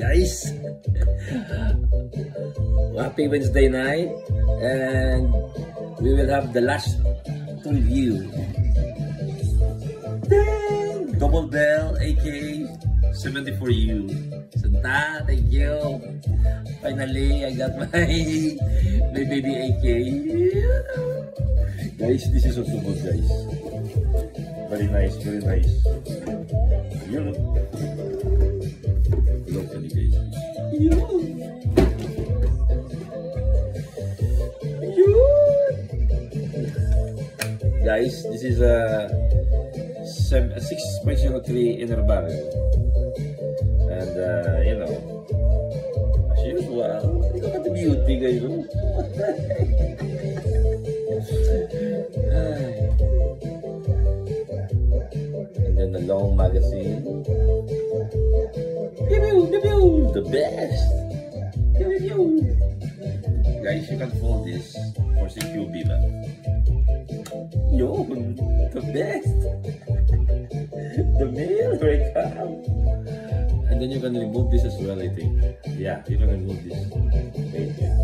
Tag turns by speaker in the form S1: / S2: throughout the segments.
S1: Guys, happy Wednesday night, and we will have the last review. Dang! Double Bell AK 74U. Santa, thank you. Finally, I got my baby AK. Guys, this is also good, guys. Very nice, very nice. You look. Look at it, guys. Guys, this is a 6.03 inner barrel, and you know, as usual, look at the beauty, guys. And then the long magazine. The best. Guys, you can fold this for CQB ba? Yo, the best. The mail right now. And then you can remove this as well, I think. Yeah, you can remove this. Right here.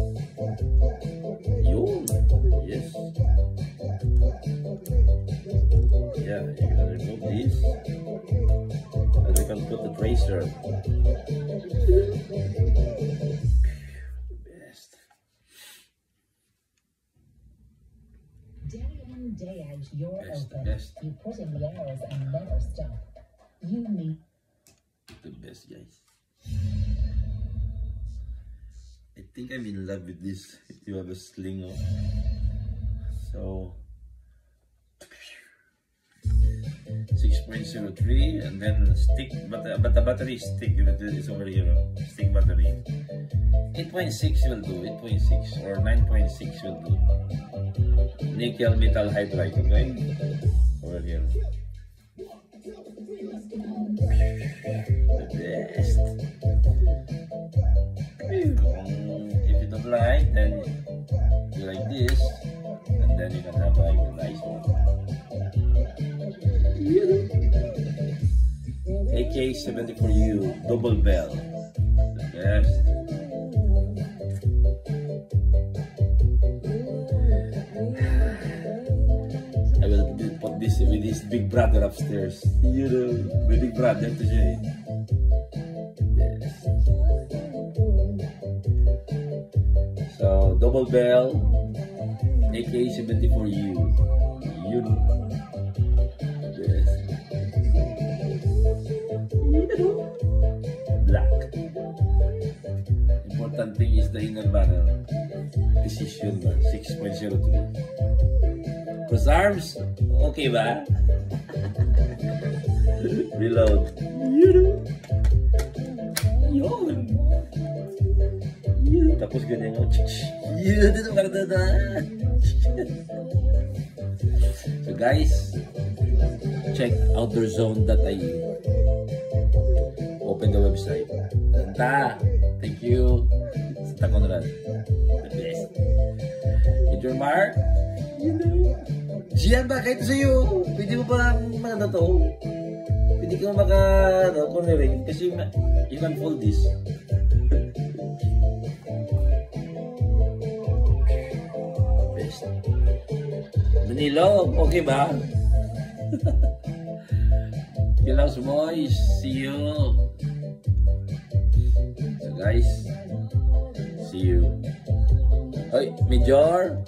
S1: Yo, yes. Yeah, you can remove this. And you can put the tracer. Best.
S2: Day in, day out, you're open.
S1: Best.
S2: You put in the hours and never stop. You need
S1: The best, guys. I think I'm in love with this. If you have a sling, oh. So 6.03, and then stick, but the battery stick, it's over here, stick battery. 8.6 will do, 8.6 or 9.6 will do. Nickel metal hydride, okay? Over here. The best. If you don't like, then you like this, and then you can have like a nice one. AK-74U Double Bell, the best. I will put this with his big brother upstairs. You know, my big brother today. Yes. So Double Bell AK-74U. You know. Yes. Black. Important thing is the inner barrel. Precision 6.03. Cross arms, okay ba? Reload. Yun. Tapos ganyan mo. Yun, dito karada. So guys, check outdoorzone.ie. Open the website. Santa, thank you. Santa Conrad, the best. Major Mark, you know. Siyan ba? Kahit sa'yo, pwede mo pa ano to? Pwede ka maka, cornering, kasi you can fold this. Best. Danilo, okay ba? Kilaw Sumoy, see you. So guys, see you. Oy, Major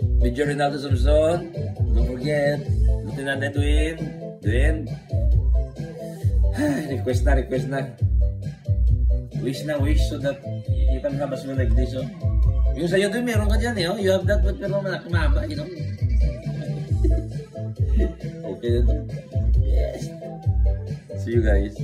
S1: Ronaldo Samson, don't forget, Lieutenant Edwin, request na. Wish so that you can have as well like this, oh. Yung sa'yo doon, meron ka dyan, eh, oh. You have that, but pero kumaba, you know. Okay, then. Yes. See you guys.